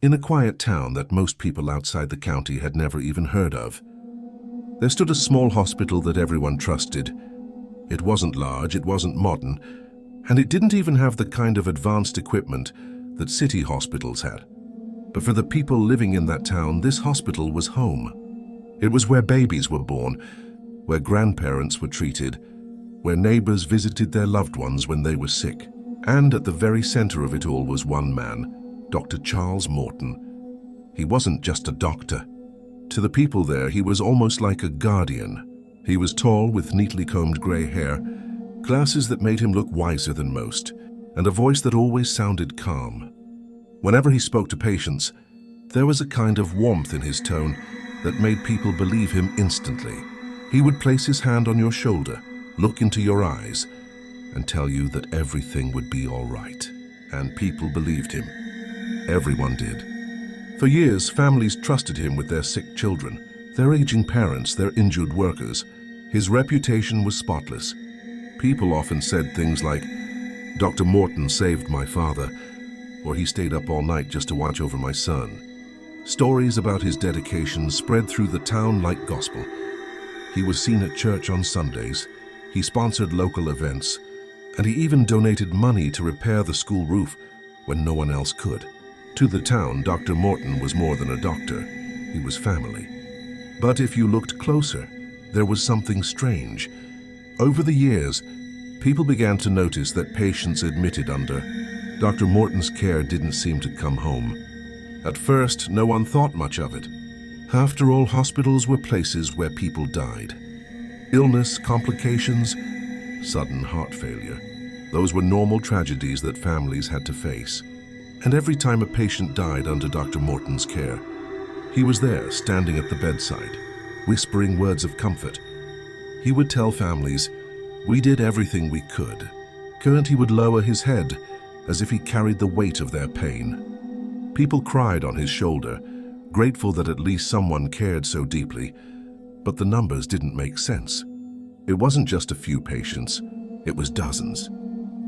In a quiet town that most people outside the county had never even heard of, there stood a small hospital that everyone trusted. It wasn't large, it wasn't modern, and it didn't even have the kind of advanced equipment that city hospitals had. But for the people living in that town, this hospital was home. It was where babies were born, where grandparents were treated, where neighbors visited their loved ones when they were sick. And at the very center of it all was one man, Dr. Charles Morton. He wasn't just a doctor. To the people there, he was almost like a guardian. He was tall with neatly combed gray hair, glasses that made him look wiser than most, and a voice that always sounded calm. Whenever he spoke to patients, there was a kind of warmth in his tone that made people believe him instantly. He would place his hand on your shoulder, look into your eyes, and tell you that everything would be all right. And people believed him. Everyone did. For years, families trusted him with their sick children, their aging parents, their injured workers. His reputation was spotless. People often said things like, "Dr. Morton saved my father," or "He stayed up all night just to watch over my son." Stories about his dedication spread through the town like gospel. He was seen at church on Sundays, he sponsored local events, and he even donated money to repair the school roof when no one else could. To the town, Dr. Morton was more than a doctor. He was family. But if you looked closer, there was something strange. Over the years, people began to notice that patients admitted under Dr. Morton's care didn't seem to come home. At first, no one thought much of it. After all, hospitals were places where people died. Illness, complications, sudden heart failure. Those were normal tragedies that families had to face. And every time a patient died under Dr. Morton's care, he was there, standing at the bedside, whispering words of comfort. He would tell families, "We did everything we could." And he would lower his head, as if he carried the weight of their pain. People cried on his shoulder, grateful that at least someone cared so deeply, but the numbers didn't make sense. It wasn't just a few patients, it was dozens.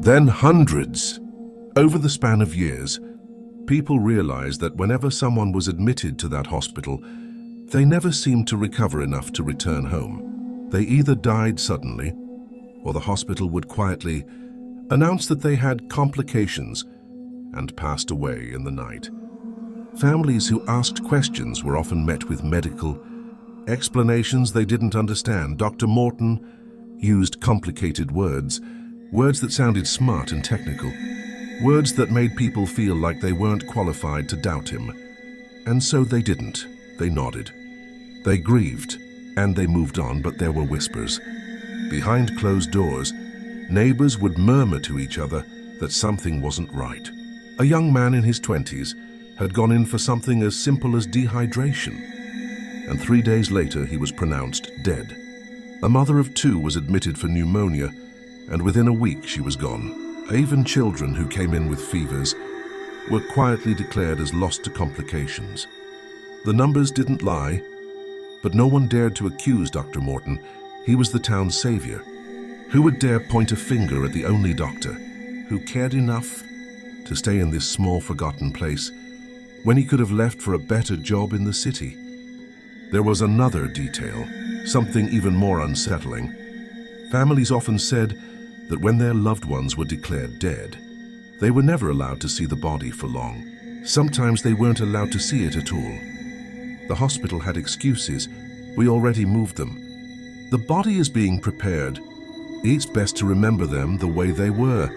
Then hundreds. Over the span of years, people realized that whenever someone was admitted to that hospital, they never seemed to recover enough to return home. They either died suddenly, or the hospital would quietly announce that they had complications and passed away in the night. Families who asked questions were often met with medical explanations they didn't understand. Dr. Morton used complicated words that sounded smart and technical, words that made people feel like they weren't qualified to doubt him. And so they didn't. They nodded. They grieved, and they moved on, but there were whispers. Behind closed doors, neighbors would murmur to each other that something wasn't right. A young man in his 20s had gone in for something as simple as dehydration, and 3 days later he was pronounced dead. A mother of 2 was admitted for pneumonia, and within a week she was gone. Even children who came in with fevers were quietly declared as lost to complications. The numbers didn't lie, but no one dared to accuse Dr. Morton. He was the town's savior. Who would dare point a finger at the only doctor who cared enough to stay in this small, forgotten place when he could have left for a better job in the city? There was another detail, something even more unsettling. Families often said that when their loved ones were declared dead, they were never allowed to see the body for long. Sometimes they weren't allowed to see it at all. The hospital had excuses. "We already moved them." The body is being prepared. It's best to remember them the way they were.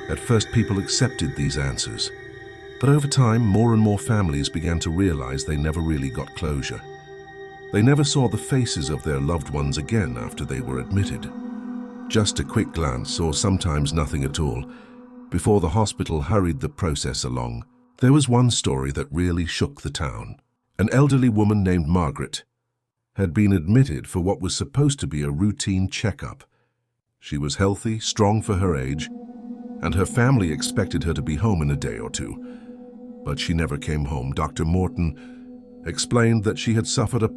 At first, people accepted these answers. But over time, more and more families began to realize they never really got closure. They never saw the faces of their loved ones again after they were admitted. Just a quick glance, or sometimes nothing at all, before the hospital hurried the process along. There was one story that really shook the town. An elderly woman named Margaret had been admitted for what was supposed to be a routine checkup. She was healthy, strong for her age, and her family expected her to be home in a day or 2. But she never came home. Dr. Morton explained that she had suffered a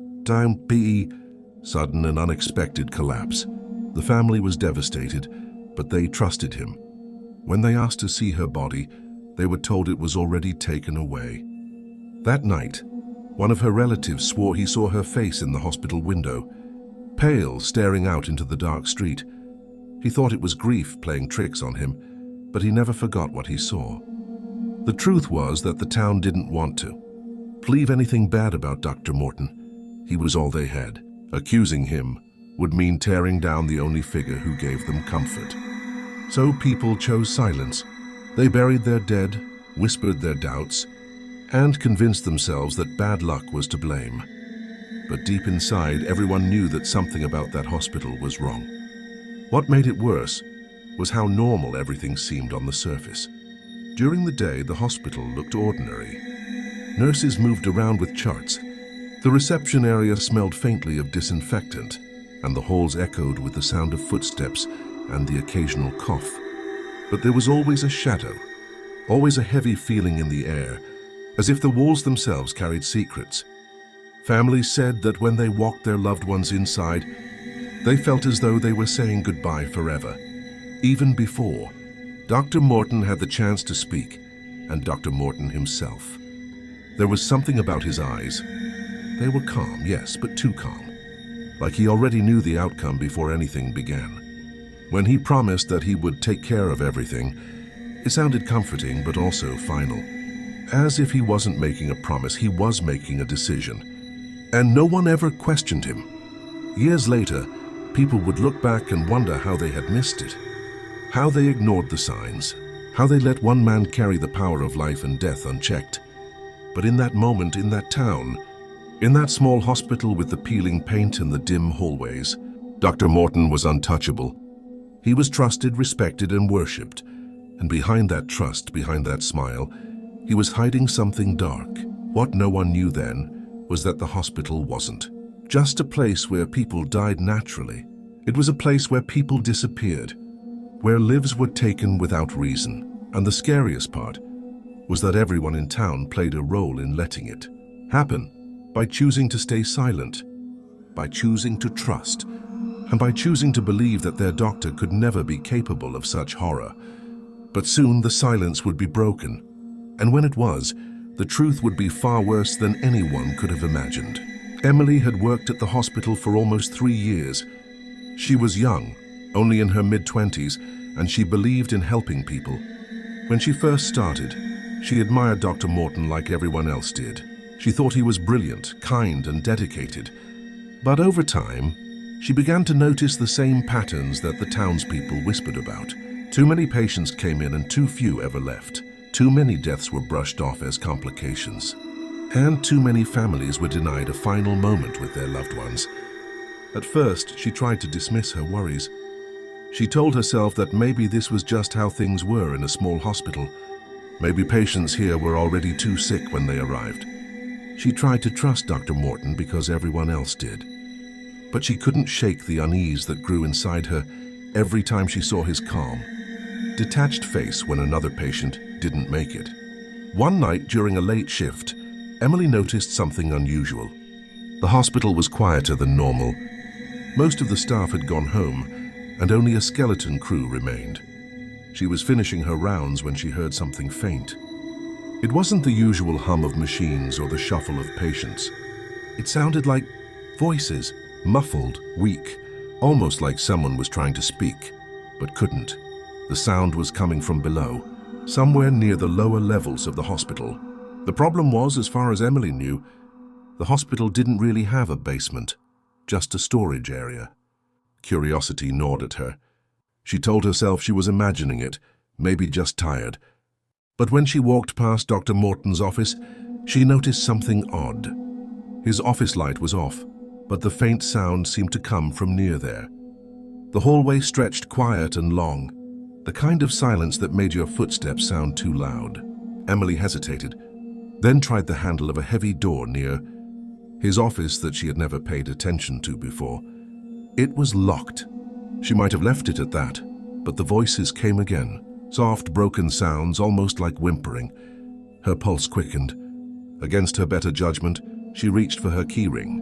sudden and unexpected collapse. The family was devastated, but they trusted him. When they asked to see her body, they were told it was already taken away. That night, one of her relatives swore he saw her face in the hospital window, pale, staring out into the dark street. He thought it was grief playing tricks on him, but he never forgot what he saw. The truth was that the town didn't want to believe anything bad about Dr. Morton. He was all they had. Accusing him would mean tearing down the only figure who gave them comfort. So people chose silence. They buried their dead, whispered their doubts, and convinced themselves that bad luck was to blame. But deep inside, everyone knew that something about that hospital was wrong. What made it worse was how normal everything seemed on the surface. During the day, the hospital looked ordinary. Nurses moved around with charts. The reception area smelled faintly of disinfectant, and the halls echoed with the sound of footsteps and the occasional cough. But there was always a shadow, always a heavy feeling in the air, as if the walls themselves carried secrets. Families said that when they walked their loved ones inside, they felt as though they were saying goodbye forever. Even before Dr. Morton had the chance to speak, and Dr. Morton himself. There was something about his eyes. They were calm, yes, but too calm. Like he already knew the outcome before anything began. When he promised that he would take care of everything, it sounded comforting but also final. As if he wasn't making a promise, he was making a decision. And no one ever questioned him. Years later, people would look back and wonder how they had missed it. How they ignored the signs. How they let one man carry the power of life and death unchecked. But in that moment, in that town, in that small hospital with the peeling paint and the dim hallways, Dr. Morton was untouchable. He was trusted, respected, and worshipped. And behind that trust, behind that smile, he was hiding something dark. What no one knew then was that the hospital wasn't just a place where people died naturally. It was a place where people disappeared, where lives were taken without reason. And the scariest part was that everyone in town played a role in letting it happen, by choosing to stay silent, by choosing to trust, and by choosing to believe that their doctor could never be capable of such horror. But soon the silence would be broken, and when it was, the truth would be far worse than anyone could have imagined. Emily had worked at the hospital for almost 3 years. She was young, only in her mid-20s, and she believed in helping people. When she first started, she admired Dr. Morton like everyone else did. She thought he was brilliant, kind, and dedicated. But over time, she began to notice the same patterns that the townspeople whispered about. Too many patients came in and too few ever left. Too many deaths were brushed off as complications. And too many families were denied a final moment with their loved ones. At first, she tried to dismiss her worries. She told herself that maybe this was just how things were in a small hospital. Maybe patients here were already too sick when they arrived. She tried to trust Dr. Morton because everyone else did. But she couldn't shake the unease that grew inside her every time she saw his calm, detached face when another patient didn't make it. One night during a late shift, Emily noticed something unusual. The hospital was quieter than normal. Most of the staff had gone home, and only a skeleton crew remained. She was finishing her rounds when she heard something faint. It wasn't the usual hum of machines or the shuffle of patients. It sounded like voices, muffled, weak, almost like someone was trying to speak, but couldn't. The sound was coming from below, somewhere near the lower levels of the hospital. The problem was, as far as Emily knew, the hospital didn't really have a basement, just a storage area. Curiosity gnawed at her. She told herself she was imagining it, maybe just tired. But when she walked past Dr. Morton's office, she noticed something odd. His office light was off, but the faint sound seemed to come from near there. The hallway stretched quiet and long, the kind of silence that made your footsteps sound too loud. Emily hesitated, then tried the handle of a heavy door near his office that she had never paid attention to before. It was locked. She might have left it at that, but the voices came again, soft, broken sounds, almost like whimpering. Her pulse quickened. Against her better judgment, she reached for her keyring.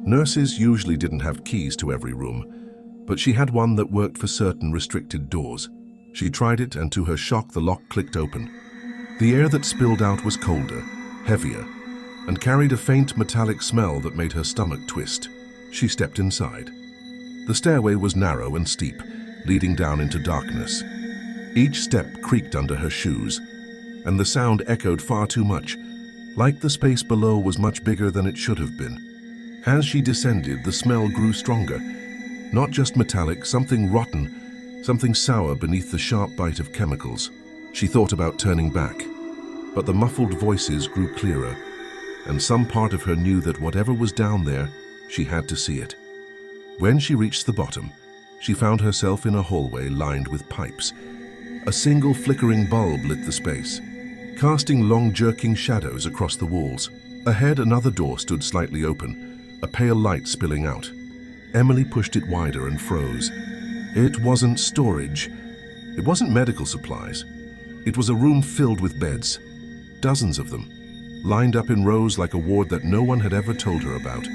Nurses usually didn't have keys to every room, but she had one that worked for certain restricted doors. She tried it, and to her shock, the lock clicked open. The air that spilled out was colder, heavier, and carried a faint metallic smell that made her stomach twist. She stepped inside. The stairway was narrow and steep, leading down into darkness. Each step creaked under her shoes, and the sound echoed far too much, like the space below was much bigger than it should have been. As she descended, the smell grew stronger. Not just metallic, something rotten, something sour beneath the sharp bite of chemicals. She thought about turning back, but the muffled voices grew clearer, and some part of her knew that whatever was down there, she had to see it. When she reached the bottom, she found herself in a hallway lined with pipes. A single flickering bulb lit the space, casting long jerking shadows across the walls. Ahead, another door stood slightly open, a pale light spilling out. Emily pushed it wider and froze. It wasn't storage. It wasn't medical supplies. It was a room filled with beds, dozens of them, lined up in rows like a ward that no one had ever told her about.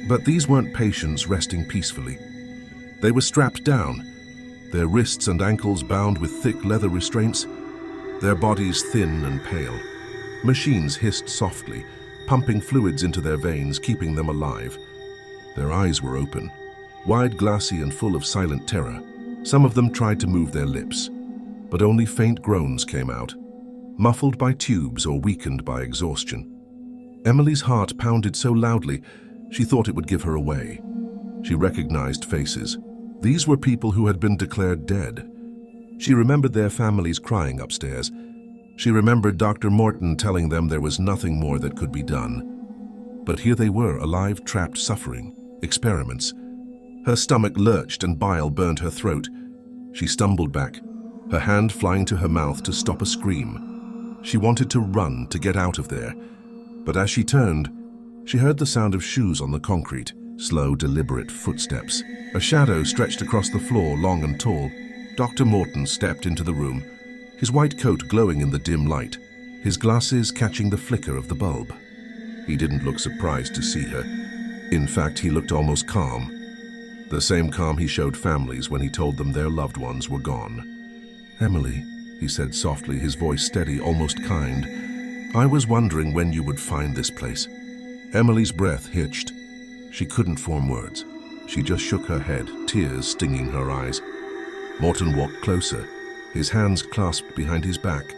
But these weren't patients resting peacefully. They were strapped down, their wrists and ankles bound with thick leather restraints, their bodies thin and pale. Machines hissed softly, pumping fluids into their veins, keeping them alive. Their eyes were open, wide, glassy, and full of silent terror. Some of them tried to move their lips, but only faint groans came out, muffled by tubes or weakened by exhaustion. Emily's heart pounded so loudly, she thought it would give her away. She recognized faces. These were people who had been declared dead. She remembered their families crying upstairs. She remembered Dr. Morton telling them there was nothing more that could be done. But here they were, alive, trapped, suffering. Experiments. Her stomach lurched and bile burned her throat. She stumbled back, her hand flying to her mouth to stop a scream. She wanted to run, to get out of there. But as she turned, she heard the sound of shoes on the concrete, slow, deliberate footsteps. A shadow stretched across the floor, long and tall. Dr. Morton stepped into the room, his white coat glowing in the dim light, his glasses catching the flicker of the bulb. He didn't look surprised to see her. In fact, he looked almost calm. The same calm he showed families when he told them their loved ones were gone. "Emily," he said softly, his voice steady, almost kind, "I was wondering when you would find this place." Emily's breath hitched. She couldn't form words. She just shook her head, tears stinging her eyes. Morton walked closer, his hands clasped behind his back,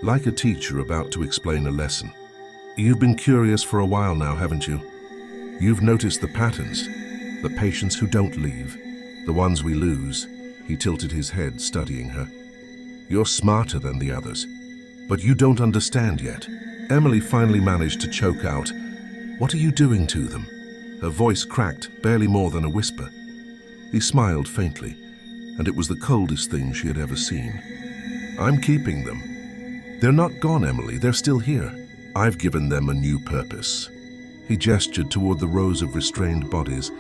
like a teacher about to explain a lesson. "You've been curious for a while now, haven't you? You've noticed the patterns, the patients who don't leave, the ones we lose." He tilted his head, studying her. "You're smarter than the others, but you don't understand yet." Emily finally managed to choke out, "What are you doing to them?" Her voice cracked, barely more than a whisper. He smiled faintly, and it was the coldest thing she had ever seen. "I'm keeping them. They're not gone, Emily, they're still here. I've given them a new purpose." He gestured toward the rows of restrained bodies,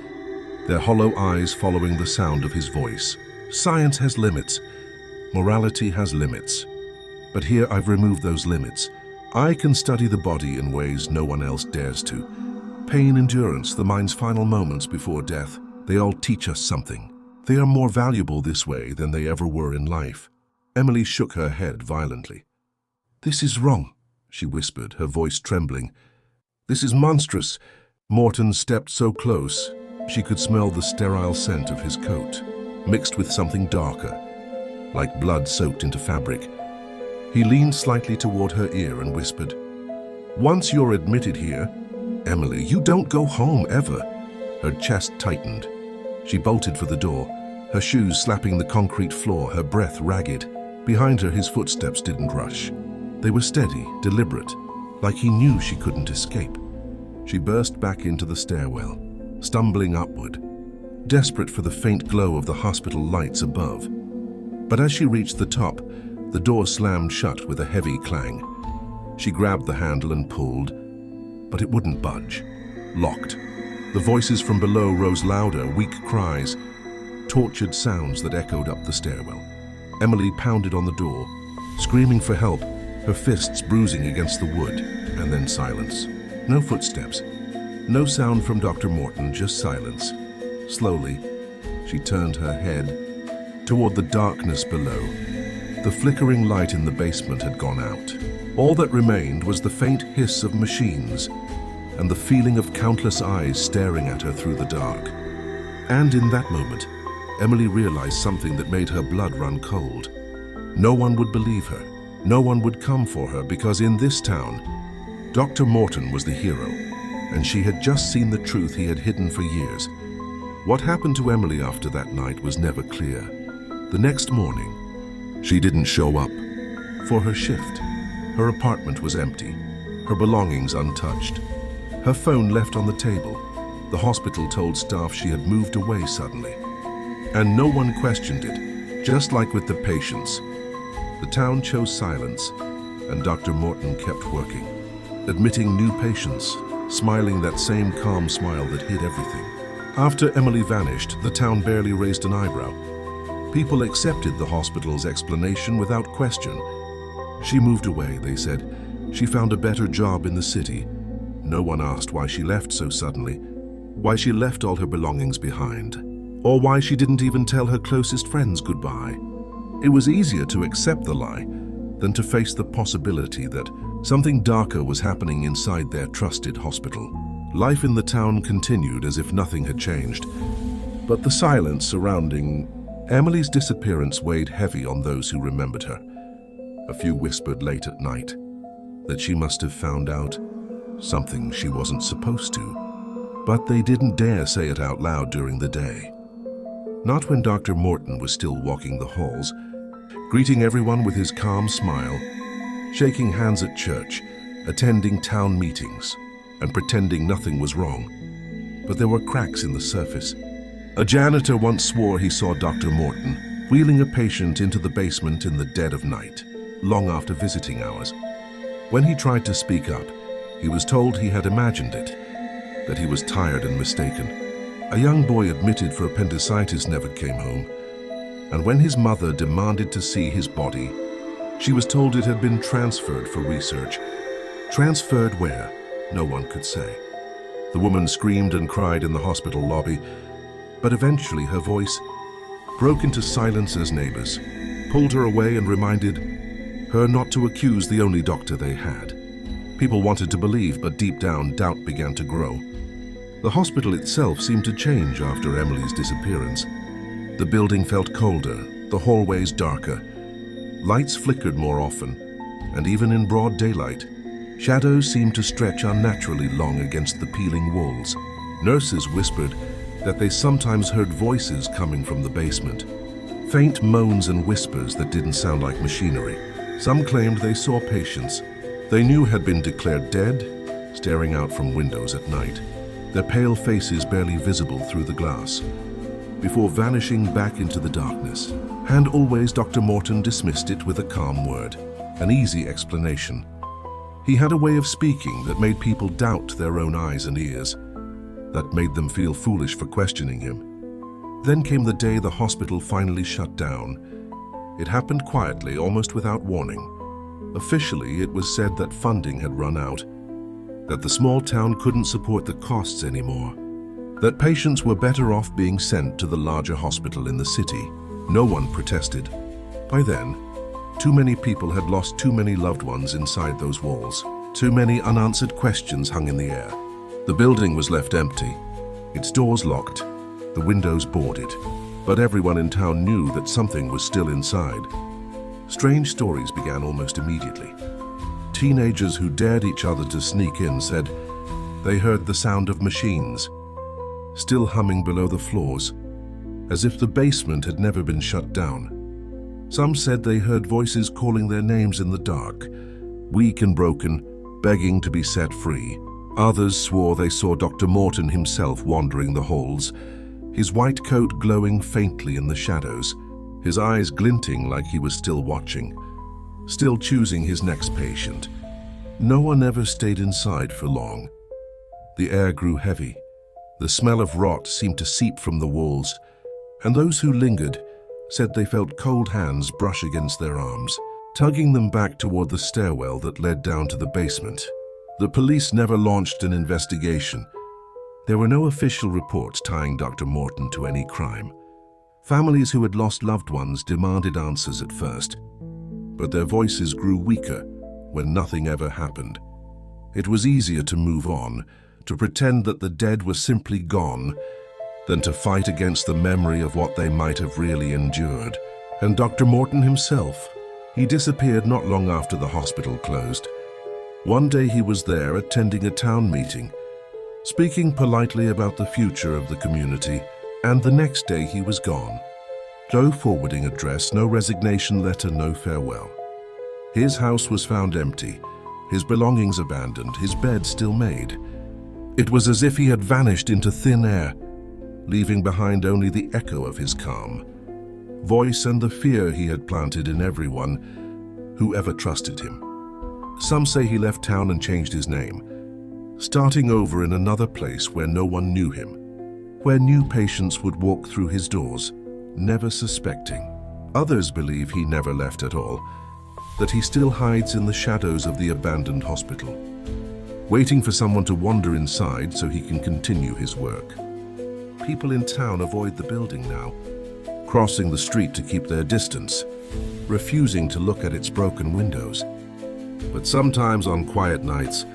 their hollow eyes following the sound of his voice. "Science has limits. Morality has limits. But here I've removed those limits. I can study the body in ways no one else dares to. Pain, endurance, the mind's final moments before death, they all teach us something. They are more valuable this way than they ever were in life." Emily shook her head violently. "This is wrong," she whispered, her voice trembling. "This is monstrous." Morton stepped so close, she could smell the sterile scent of his coat, mixed with something darker, like blood soaked into fabric. He leaned slightly toward her ear and whispered, "Once you're admitted here, Emily, you don't go home ever." Her chest tightened. She bolted for the door, her shoes slapping the concrete floor, her breath ragged. Behind her, his footsteps didn't rush. They were steady, deliberate, like he knew she couldn't escape. She burst back into the stairwell, stumbling upward, desperate for the faint glow of the hospital lights above. But as she reached the top, the door slammed shut with a heavy clang. She grabbed the handle and pulled, but it wouldn't budge. Locked. The voices from below rose louder, weak cries, tortured sounds that echoed up the stairwell. Emily pounded on the door, screaming for help, her fists bruising against the wood, and then silence. No footsteps. No sound from Dr. Morton, just silence. Slowly, she turned her head toward the darkness below. The flickering light in the basement had gone out. All that remained was the faint hiss of machines, and the feeling of countless eyes staring at her through the dark. And in that moment, Emily realized something that made her blood run cold. No one would believe her. No one would come for her because in this town, Dr. Morton was the hero, and she had just seen the truth he had hidden for years. What happened to Emily after that night was never clear. The next morning, she didn't show up for her shift. Her apartment was empty, her belongings untouched, her phone left on the table. The hospital told staff she had moved away suddenly, and no one questioned it, just like with the patients. The town chose silence, and Dr. Morton kept working, admitting new patients, smiling that same calm smile that hid everything. After Emily vanished, the town barely raised an eyebrow. People accepted the hospital's explanation without question. She moved away, they said. She found a better job in the city. No one asked why she left so suddenly, why she left all her belongings behind, or why she didn't even tell her closest friends goodbye. It was easier to accept the lie than to face the possibility that something darker was happening inside their trusted hospital. Life in the town continued as if nothing had changed, but the silence surrounding Emily's disappearance weighed heavy on those who remembered her. A few whispered late at night that she must have found out something she wasn't supposed to, but they didn't dare say it out loud during the day. Not when Dr. Morton was still walking the halls, greeting everyone with his calm smile, shaking hands at church, attending town meetings, and pretending nothing was wrong. But there were cracks in the surface. A janitor once swore he saw Dr. Morton wheeling a patient into the basement in the dead of night, long after visiting hours. When he tried to speak up, he was told he had imagined it, that he was tired and mistaken. A young boy admitted for appendicitis never came home, and when his mother demanded to see his body, she was told it had been transferred for research. Transferred where? No one could say. The woman screamed and cried in the hospital lobby, but eventually her voice broke into silence as neighbors pulled her away and reminded her not to accuse the only doctor they had. People wanted to believe, but deep down, doubt began to grow. The hospital itself seemed to change after Emily's disappearance. The building felt colder, the hallways darker. Lights flickered more often, and even in broad daylight, shadows seemed to stretch unnaturally long against the peeling walls. Nurses whispered that they sometimes heard voices coming from the basement, faint moans and whispers that didn't sound like machinery. Some claimed they saw patients they knew had been declared dead, staring out from windows at night, their pale faces barely visible through the glass, before vanishing back into the darkness. And always Dr. Morton dismissed it with a calm word, an easy explanation. He had a way of speaking that made people doubt their own eyes and ears, that made them feel foolish for questioning him. Then came the day the hospital finally shut down. It happened quietly, almost without warning. Officially, it was said that funding had run out, that the small town couldn't support the costs anymore, that patients were better off being sent to the larger hospital in the city. No one protested. By then, too many people had lost too many loved ones inside those walls. Too many unanswered questions hung in the air. The building was left empty, its doors locked, the windows boarded. But everyone in town knew that something was still inside. Strange stories began almost immediately. Teenagers who dared each other to sneak in said they heard the sound of machines, still humming below the floors, as if the basement had never been shut down. Some said they heard voices calling their names in the dark, weak and broken, begging to be set free. Others swore they saw Dr. Morton himself wandering the halls, his white coat glowing faintly in the shadows, his eyes glinting like he was still watching, still choosing his next patient. No one ever stayed inside for long. The air grew heavy. The smell of rot seemed to seep from the walls, and those who lingered said they felt cold hands brush against their arms, tugging them back toward the stairwell that led down to the basement. The police never launched an investigation. There were no official reports tying Dr. Morton to any crime. Families who had lost loved ones demanded answers at first, but their voices grew weaker when nothing ever happened. It was easier to move on, to pretend that the dead were simply gone, than to fight against the memory of what they might have really endured. And Dr. Morton himself, he disappeared not long after the hospital closed. One day he was there attending a town meeting, speaking politely about the future of the community, and the next day he was gone. No forwarding address, no resignation letter, no farewell. His house was found empty, his belongings abandoned, his bed still made. It was as if he had vanished into thin air, leaving behind only the echo of his calm voice and the fear he had planted in everyone who ever trusted him. Some say he left town and changed his name, starting over in another place where no one knew him, where new patients would walk through his doors, never suspecting. Others believe he never left at all, that he still hides in the shadows of the abandoned hospital, waiting for someone to wander inside so he can continue his work. People in town avoid the building now, crossing the street to keep their distance, refusing to look at its broken windows. But sometimes on quiet nights,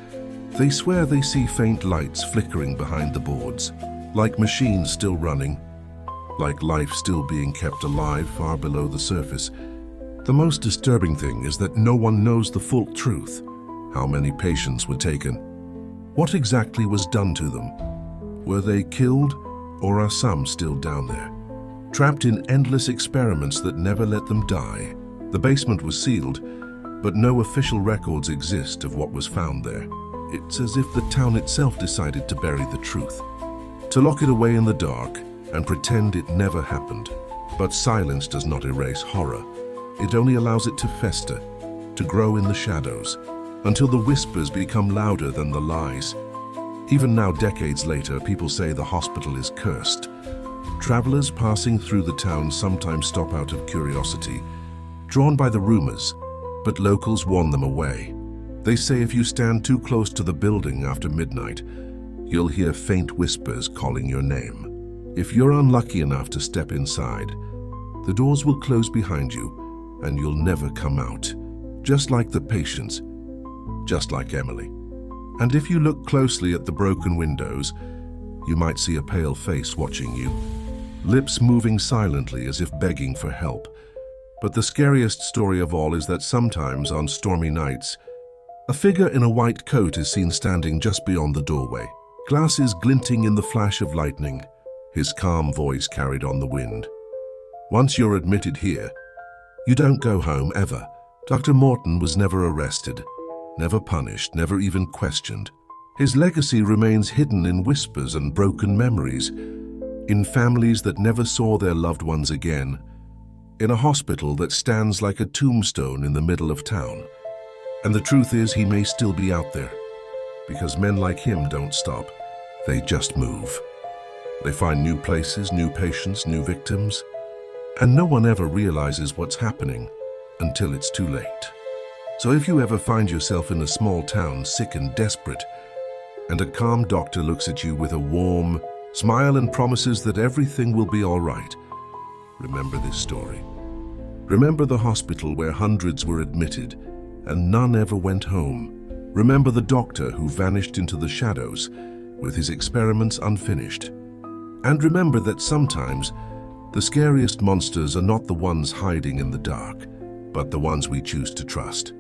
they swear they see faint lights flickering behind the boards, like machines still running, like life still being kept alive far below the surface. The most disturbing thing is that no one knows the full truth. How many patients were taken? What exactly was done to them? Were they killed, or are some still down there, trapped in endless experiments that never let them die? The basement was sealed, but no official records exist of what was found there. It's as if the town itself decided to bury the truth, to lock it away in the dark and pretend it never happened. But silence does not erase horror. It only allows it to fester, to grow in the shadows, until the whispers become louder than the lies. Even now, decades later, people say the hospital is cursed. Travelers passing through the town sometimes stop out of curiosity, drawn by the rumors, but locals warn them away. They say if you stand too close to the building after midnight, you'll hear faint whispers calling your name. If you're unlucky enough to step inside, the doors will close behind you and you'll never come out, just like the patients, just like Emily. And if you look closely at the broken windows, you might see a pale face watching you, lips moving silently as if begging for help. But the scariest story of all is that sometimes on stormy nights, a figure in a white coat is seen standing just beyond the doorway, glasses glinting in the flash of lightning, his calm voice carried on the wind. Once you're admitted here, you don't go home ever. Dr. Morton was never arrested, never punished, never even questioned. His legacy remains hidden in whispers and broken memories, in families that never saw their loved ones again, in a hospital that stands like a tombstone in the middle of town. And the truth is, he may still be out there, because men like him don't stop. They just move. They find new places, new patients, new victims, and no one ever realizes what's happening until it's too late. So if you ever find yourself in a small town, sick and desperate, and a calm doctor looks at you with a warm smile and promises that everything will be all right, remember this story. Remember the hospital where hundreds were admitted and none ever went home. Remember the doctor who vanished into the shadows with his experiments unfinished. And remember that sometimes the scariest monsters are not the ones hiding in the dark, but the ones we choose to trust.